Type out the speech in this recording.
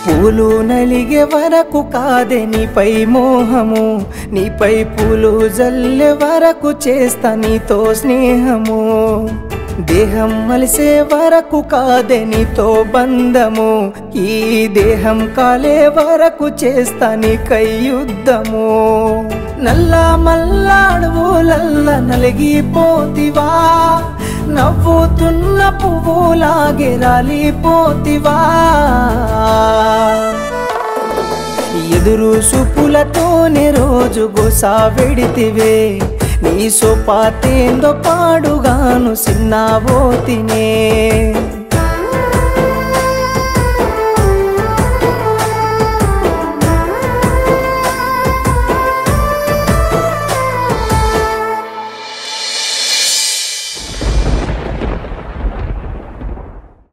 పూలు నలిగే వరకు కాదే నీపై మోహము, నీపై పూలు జల్లే వరకు చేస్తా నీతో స్నేహము, దేహం మలిసే వరకు కాదే నీతో బంధము, ఈ దేహం కాలే వరకు చేస్తా నీకై యుద్ధము. నల్ల మల్ల అడవులల్ల నలిగిపోతివా, నవ్వుతున్న పువ్వులాగే రాలిపోతివా, ఎదురు చూపులతోనే రోజు గోసావెడితివే, నీ సోపాతేందో పాడుగాను సిన్నావోతినే.